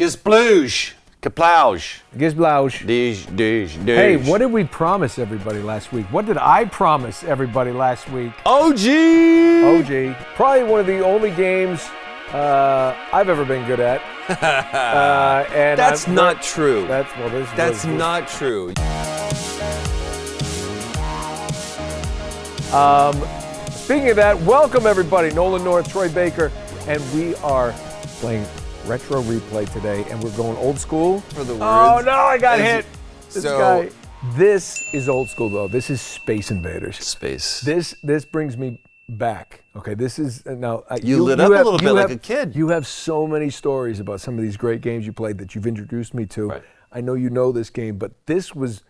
Gizblooge. Kaplauge. Gizblauge. Hey, what did we promise everybody last week? What did I promise everybody last week? OG. Probably one of the only games I've ever been good at. And That's not true. That's not true. Speaking of that, welcome everybody. Nolan and Troy Baker, and we are playing Retro Replay today, and we're going old school. For the words. Oh no, I got hit. This is old school though. This is Space Invaders. This brings me back. Okay, this is now. You lit up a little bit like a kid. You have so many stories about some of these great games you played that you've introduced me to. Right. I know you know this game, but this was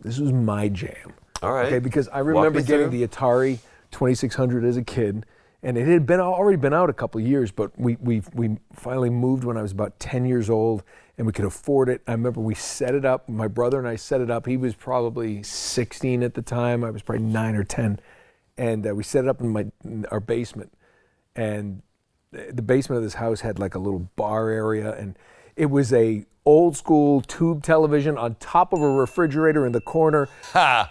my jam. All right. Okay, because I remember getting the Atari 2600 as a kid, and it had already been out a couple of years, but we finally moved when I was about 10 years old, and we could afford it. I remember we set it up. My brother and I set it up. He was probably 16 at the time. I was probably 9 or 10, and we set it up in our basement. And the basement of this house had like a little bar area, and it was a old school tube television on top of a refrigerator in the corner,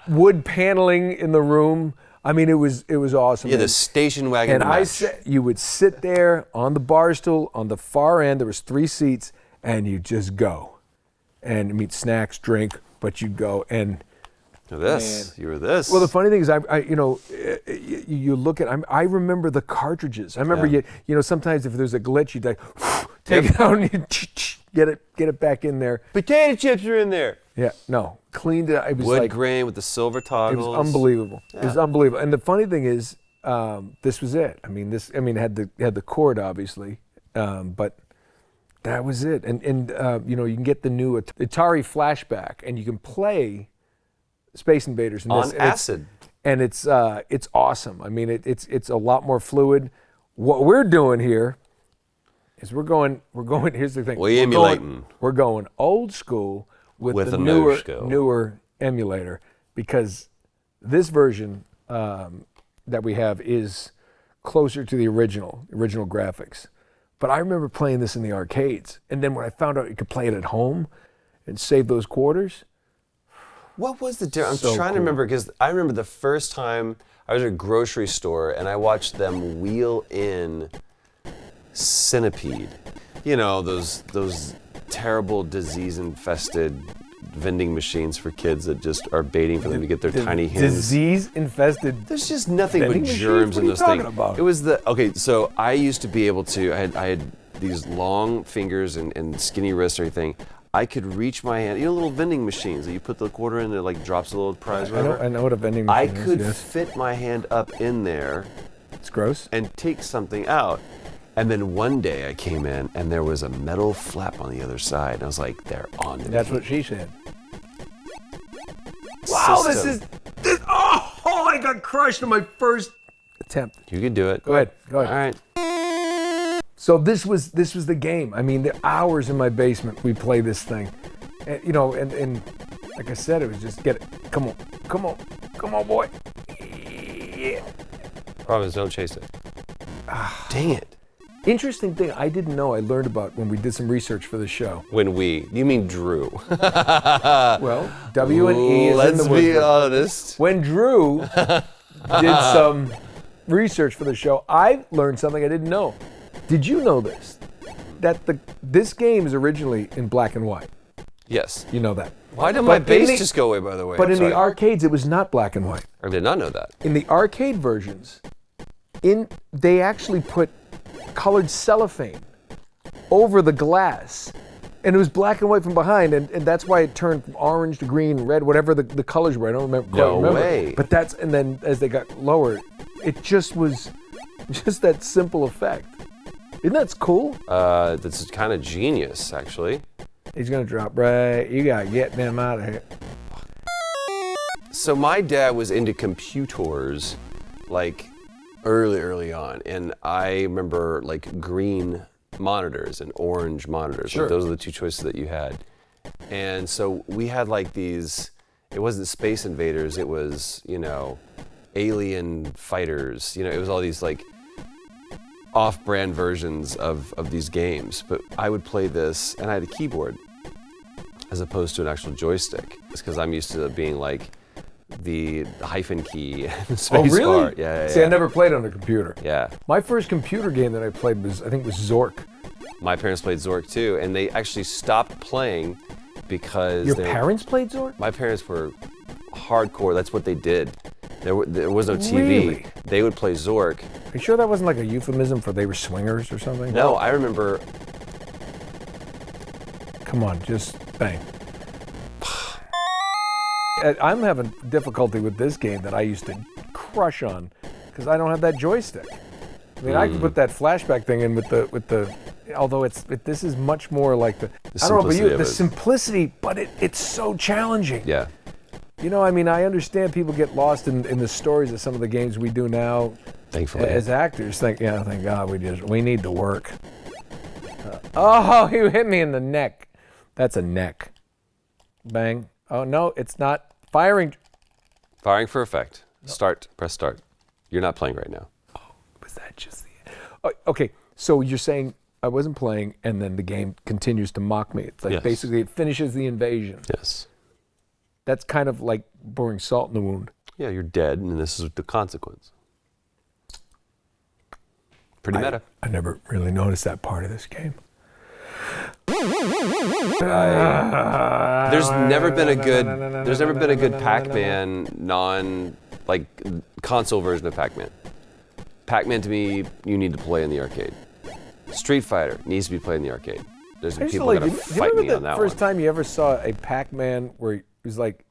wood paneling in the room. I mean, it was awesome. Yeah, the station wagon match. You would sit there on the bar stool on the far end. There was 3 seats, and you just go, and meet snacks, drink, but you go and. You were this. Well, the funny thing is, you look at. I remember the cartridges. I remember sometimes if there's a glitch, you'd like take it out and you get it back in there. Potato chips are in there. Yeah, no, cleaned it. It was wood like grain with the silver toggles. It was unbelievable. Yeah. It was unbelievable. And the funny thing is, this was it. It had the cord obviously, but that was it. And you can get the new Atari Flashback, and you can play Space Invaders in this. On acid. And it's awesome. I mean, it's a lot more fluid. What we're doing here is we're going. Here's the thing. We're going old school with the newer emulator, because this version that we have is closer to the original graphics. But I remember playing this in the arcades, and then when I found out you could play it at home and save those quarters. What was the difference? I'm trying to remember, because I remember the first time I was at a grocery store and I watched them wheel in Centipede. You know, those terrible disease-infested vending machines for kids that just are baiting for them to get their tiny hands. Disease-infested. There's just nothing but germs in those things. About? It was so I used to be able to. I had these long fingers and skinny wrists and everything. I could reach my hand. You know, little vending machines that you put the quarter in and it like drops a little prize. I know what a vending machine is. I could fit my hand up in there. It's gross. And take something out. And then one day I came in and there was a metal flap on the other side. And I was like, they're on me. That's what she said. Wow, this. Oh, I got crushed in my first attempt. You could do it. Go ahead. All right. So this was the game. I mean, the hours in my basement we play this thing, and like I said, it was just get it. Come on, boy. Yeah. Problem is, don't chase it. Dang it. Interesting thing I didn't know. I learned about when we did some research for the show. You mean Drew? Well, W and E is Let's in the word. be honest. When Drew did some research for the show, I learned something I didn't know. Did you know this? That this game is originally in black and white. Yes. You know that. Why did my bass just go away, by the way? But in the arcades, it was not black and white. I did not know that. In the arcade versions, they actually put colored cellophane over the glass. And it was black and white from behind, and that's why it turned from orange to green, red, whatever the colors were. I don't remember. No way. But and then as they got lower, it just was just that simple effect. Isn't that cool? That's kind of genius, actually. He's gonna drop right. You gotta get them out of here. So my dad was into computers, like early on, and I remember like green monitors and orange monitors. Sure. Like, those are the two choices that you had. And so we had like these. It wasn't Space Invaders. It was Alien Fighters. It was all these like off-brand versions of these games, but I would play this, and I had a keyboard as opposed to an actual joystick. It's because I'm used to being like the hyphen key and space bar. Yeah. See, I never played on a computer. Yeah. My first computer game that I played was Zork. My parents played Zork too, and they actually stopped playing because Your parents played Zork? My parents were hardcore. That's what they did. There was no TV. Really? They would play Zork. Are you sure that wasn't like a euphemism for they were swingers or something? No, I remember. Come on, just bang. I'm having difficulty with this game that I used to crush on because I don't have that joystick. I mean, I could put that flashback thing in with the. Although this is much more like the I don't know, but the simplicity, but it's so challenging. Yeah. You know, I mean, I understand people get lost in the stories of some of the games we do now. Thankfully. As actors, thank God we need to work. Oh, you hit me in the neck. That's a neck. Bang. Oh, no, it's not. Firing. Firing for effect. Start. Press start. You're not playing right now. Oh, was that just the... Oh, okay, so you're saying I wasn't playing and then the game continues to mock me. It's like basically it finishes the invasion. Yes. That's kind of like pouring salt in the wound. Yeah, you're dead, and this is the consequence. Pretty meta. I never really noticed that part of this game. There's never been a good Pac-Man console version of Pac-Man. Pac-Man to me, you need to play in the arcade. Street Fighter needs to be played in the arcade. There's people gonna fight me on that one. First time you ever saw a Pac-Man where it was like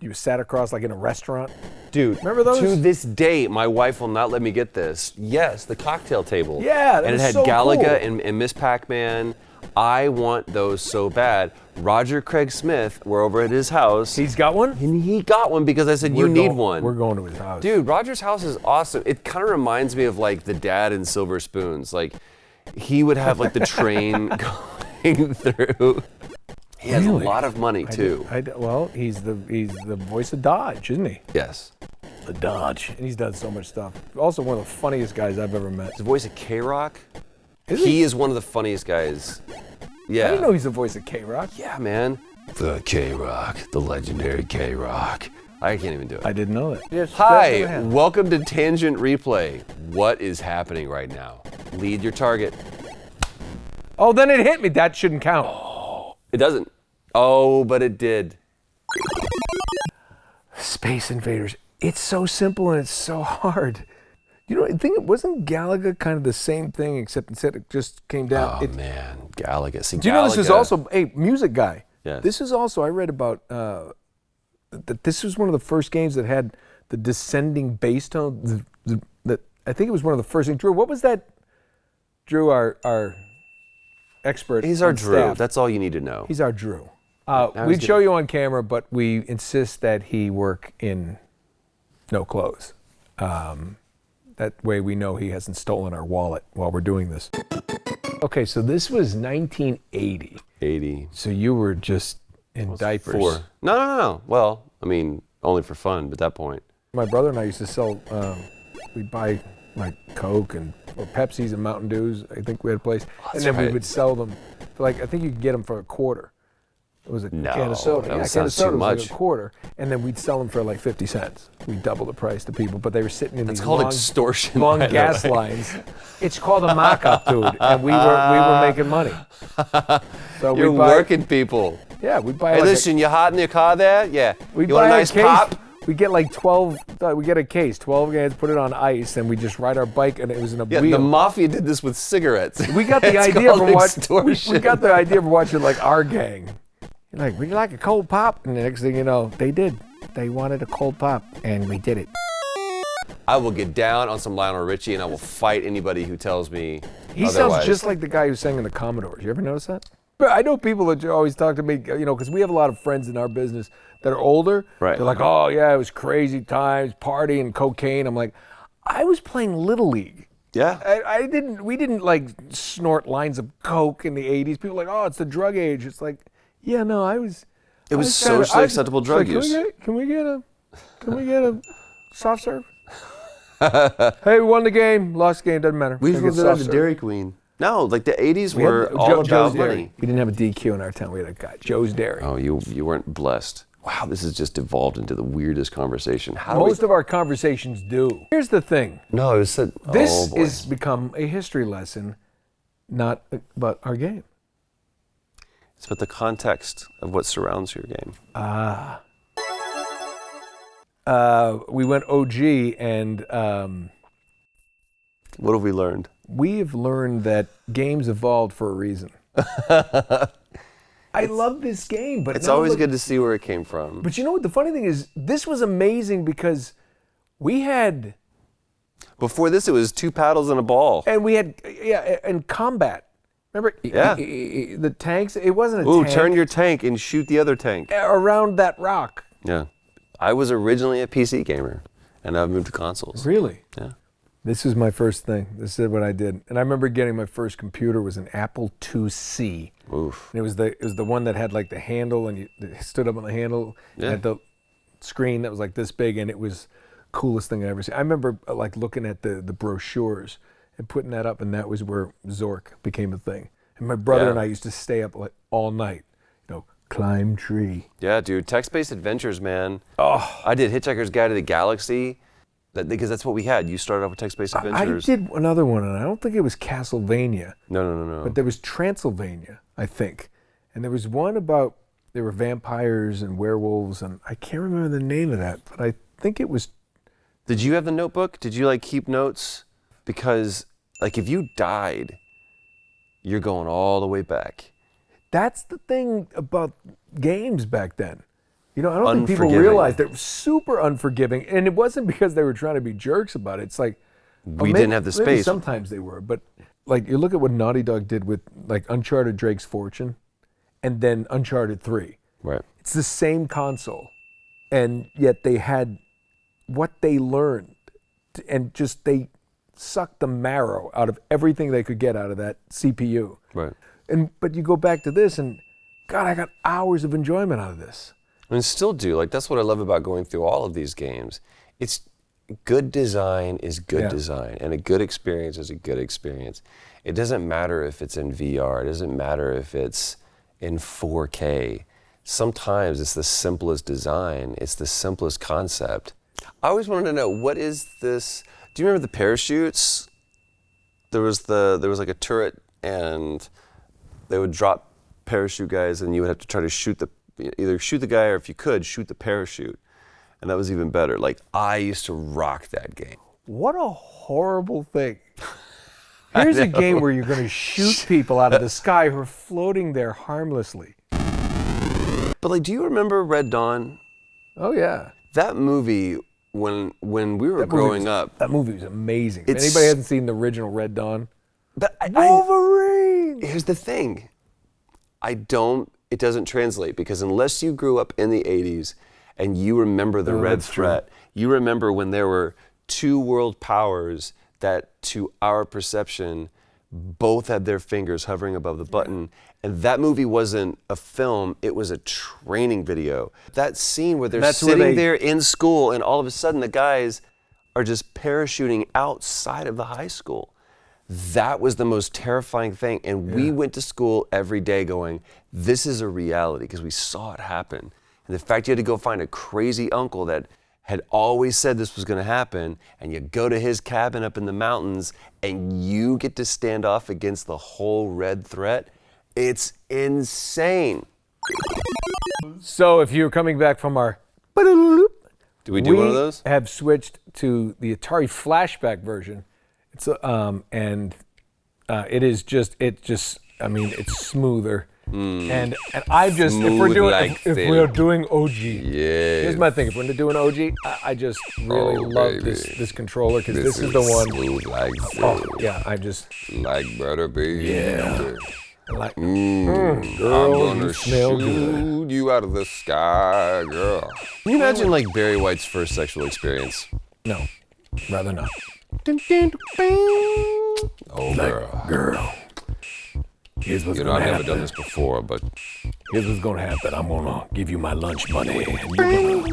you sat across like in a restaurant? Dude, remember those? To this day, my wife will not let me get this. Yes, the cocktail table. Yeah, and it had so Galaga cool. and Miss Pac-Man. I want those so bad. Roger Craig Smith, we're over at his house. He's got one? And he got one because I said, you need one. We're going to his house. Dude, Roger's house is awesome. It kind of reminds me of like the dad in Silver Spoons. Like, he would have like the train going through. He has a lot of money too. Well, he's the voice of Dodge, isn't he? Yes. The Dodge. And he's done so much stuff. Also one of the funniest guys I've ever met. He's the voice of K-Rock. He is one of the funniest guys. Yeah. I didn't know he's the voice of K-Rock. Yeah, man. The K-Rock, the legendary K-Rock. I can't even do it. I didn't know that. Yes, Hi, welcome to Tangent Replay. What is happening right now? Lead your target. Oh, then it hit me. That shouldn't count. It doesn't. Oh, but it did. Space Invaders. It's so simple and it's so hard. You know, I think it wasn't Galaga kind of the same thing, except instead it just came down. Oh, man. Galaga. See, do you know this is also, hey, music guy. Yes. This is also, I read about, that this was one of the first games that had the descending bass tone. I think it was one of the first things. Drew, what was that? Drew, our expert. He's our Drew. Staff. That's all you need to know. He's our Drew. We'd show you on camera, but we insist that he work in no clothes. That way we know he hasn't stolen our wallet while we're doing this. Okay, so this was 1980. 80. So you were just in diapers. 4. No. Well, I mean, only for fun at that point. My brother and I used to sell, we'd buy like Coke or Pepsis and Mountain Dews. I think we had a place. And then we would sell them for I think you could get them for $0.25. It was a can of soda. That a can of soda too was much. like $0.25. And then we'd sell them for like 50 cents. We'd double the price to people, but they were sitting in That's these called extortion. long gas lines. It's called a mock-up, dude. And we were making money. So You're working people. Yeah, we'd buy Hey, listen, you hot in your car there? Yeah. You want a nice pop? We get like 12, we get a case, 12 cans, put it on ice, and we just ride our bike, and it was in a wheel. The mafia did this with cigarettes. We got the idea from we got the idea from watching like Our Gang. You're like, would you like a cold pop? And the next thing you know, they did. They wanted a cold pop, and we did it. I will get down on some Lionel Richie, and I will fight anybody who tells me He sounds just like the guy who sang in the Commodores. You ever notice that? But I know people that always talk to me, because we have a lot of friends in our business that are older. Right. They're like, oh, yeah, it was crazy times, partying, cocaine. I'm like, I was playing Little League. Yeah. We didn't like snort lines of coke in the 80s. People are like, oh, it's the drug age. It's like, yeah, no, It was socially acceptable drug use. Can we get a soft serve? Hey, we won the game, lost the game, doesn't matter. We used to go to Dairy Queen. No, like the 80s were all about money. We didn't have a DQ in our town. We had a guy, Joe's Dairy. Oh, you weren't blessed. Wow, this has just evolved into the weirdest conversation. Most of our conversations do. Here's the thing. No, it was said. This has become a history lesson, not about our game. It's about the context of what surrounds your game. We went OG, and what have we learned? We have learned that games evolved for a reason. I love this game, but it's always good to see where it came from. But you know what? The funny thing is, this was amazing because we had. Before this, it was 2 paddles and a ball. And we had, and combat. Remember? Yeah. The tanks. It wasn't a tank. Ooh, turn your tank and shoot the other tank. Around that rock. Yeah. I was originally a PC gamer, and I've moved to consoles. Really? Yeah. This was my first thing. This is what I did. And I remember getting my first computer was an Apple IIc. Oof. And it was the one that had like the handle, and you stood up on the handle. Yeah. And had the screen that was like this big, and it was coolest thing I ever seen. I remember like looking at the brochures and putting that up, and that was where Zork became a thing. And my brother and I used to stay up like all night, climb tree. Yeah, dude, text-based adventures, man. Oh, I did Hitchhiker's Guide to the Galaxy. Because that's what we had. You started off with text-based adventures. I did another one, and I don't think it was Castlevania. No. But there was Transylvania, I think. And there was one about, there were vampires and werewolves, and I can't remember the name of that, but I think it was. Did you have the notebook? Did you keep notes? Because if you died, you're going all the way back. That's the thing about games back then. I don't think people realized they're super unforgiving, and it wasn't because they were trying to be jerks about it. It's like we didn't have the space. Maybe sometimes they were, but you look at what Naughty Dog did with Uncharted: Drake's Fortune, and then Uncharted 3. Right. It's the same console, and yet they had what they learned, and just they sucked the marrow out of everything they could get out of that CPU. Right. But you go back to this, and God, I got hours of enjoyment out of this. And still do. That's what I love about going through all of these games. It's good design is good design, and a good experience is a good experience. It doesn't matter if it's in VR. It doesn't matter if it's in 4K. Sometimes it's the simplest design. It's the simplest concept. I always wanted to know, what is this? Do you remember the parachutes? There was like a turret, and they would drop parachute guys, and you would have to try to either shoot the guy, or if you could, shoot the parachute. And that was even better. I used to rock that game. What a horrible thing. Here's a game where you're going to shoot people out of the sky who are floating there harmlessly. But do you remember Red Dawn? Oh, yeah. That movie, when we were growing up. That movie was amazing. If anybody hasn't seen the original Red Dawn, Wolverine! Here's the thing. It doesn't translate, because unless you grew up in the 80s and you remember the Red Threat, you remember when there were 2 world powers that, to our perception, both had their fingers hovering above the button. And that movie wasn't a film, it was a training video. That scene where they're sitting there in school, and all of a sudden the guys are just parachuting outside of the high school. That was the most terrifying thing. And we went to school every day going, this is a reality, because we saw it happen. And the fact you had to go find a crazy uncle that had always said this was going to happen, and you go to his cabin up in the mountains, and you get to stand off against the whole Red Threat, it's insane. So if you're coming back from our... Do we do one of those? We have switched to the Atari Flashback version. It's it's smoother. And I just, if we're doing OG, here's my thing. If we're doing OG, I just really love this controller, because this is the one. Smooth like I just like butter, baby. Yeah. Girl, I'm gonna shoot you out of the sky, girl. Can you imagine Barry White's first sexual experience? No, rather not. Oh, girl. Here's what's You know, gonna I've happen. never done this before, but Here's what's gonna happen. I'm gonna give you my lunch money, and you're gonna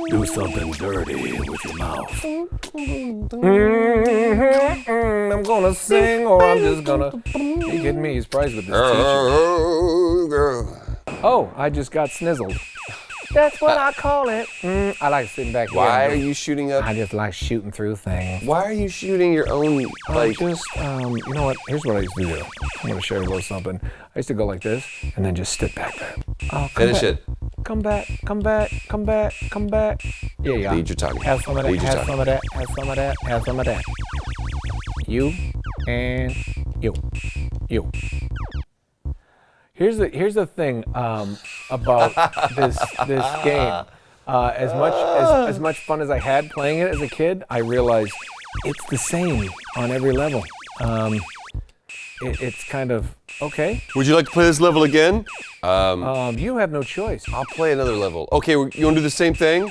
do something dirty with your mouth. I'm gonna sing, or I'm just gonna. Are you kidding me? He's surprised with this t-shirt. Oh, I just got snizzled. That's what I call it. I like sitting back here. why are you shooting up? I just like shooting through things. Why are you shooting your own, like... You know what? Here's what I used to do. I'm gonna share a little something. I used to go like this, and then just sit back there. Oh, Finish it. Come back, come back, come back, come back. Yeah, yeah. Lead your tongue. Have some of that, Lead your have tongue. some of that, have some of that, have some of that. You and you. You. Here's the thing about this game. As much fun as I had playing it as a kid, I realized it's the same on every level. It's kind of okay. Would you like to play this level again? You have no choice. I'll play another level. Okay, you want to do the same thing?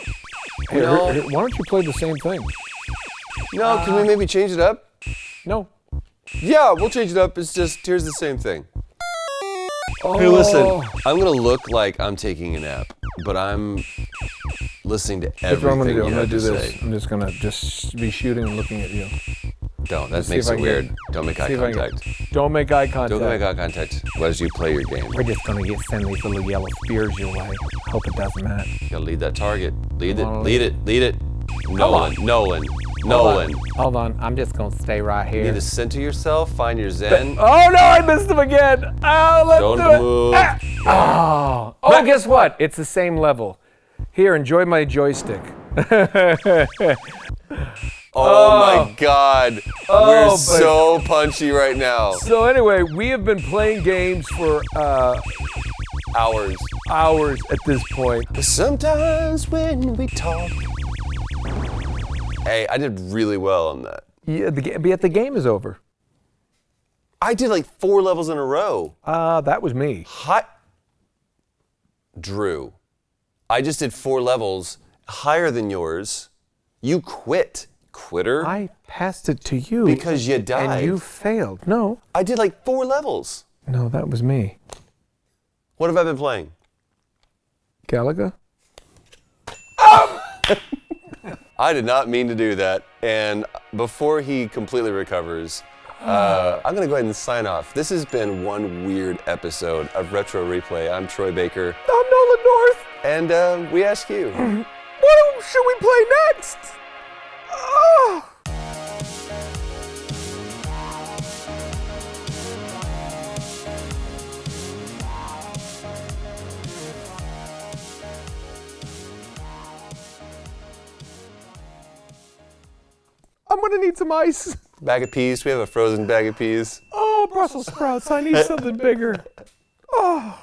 Here, No. why don't you play the same thing? No, can we maybe change it up? No. Yeah, we'll change it up. It's just, here's the same thing. Oh. Hey, listen, I'm gonna look like I'm taking a nap, but I'm listening to Here's what I'm gonna everything do. you I'm gonna have do to this. say. I'm just gonna be shooting and looking at you. Don't, that See makes if I it can weird. get- Don't make eye see if I can- contact. Don't make eye contact. Don't make eye contact as you play your game. We're just gonna send these little yellow spears your way. Hope it doesn't matter. You gotta lead that target. Lead it, Come on, lead it, lead it. Nolan, Nolan, Nolan. Hold on. I'm just gonna stay right You here. need to center yourself, find your zen. Oh no! I missed him again. Oh, let's Don't do it. move. Oh, guess what? It's the same level. Here, enjoy my joystick. Oh my God. Oh, We're but- so punchy right now. So anyway, we have been playing games for Hours. hours at this point. Sometimes when we talk. Hey, I did really well on that. Yeah, yet the game is over. I did like 4 levels in a row. That was me. Drew, I just did 4 levels higher than yours. You quit, quitter. I passed it to you. Because you died. And you failed. No. I did like 4 levels. No, that was me. What have I been playing? Galaga? I did not mean to do that. And before he completely recovers, I'm going to go ahead and sign off. This has been one weird episode of Retro Replay. I'm Troy Baker. I'm Nolan North. And we ask you. What should we play next? Oh. I'm gonna need some ice. Bag of peas. We have a frozen bag of peas. Oh, Brussels sprouts. I need something bigger. Oh.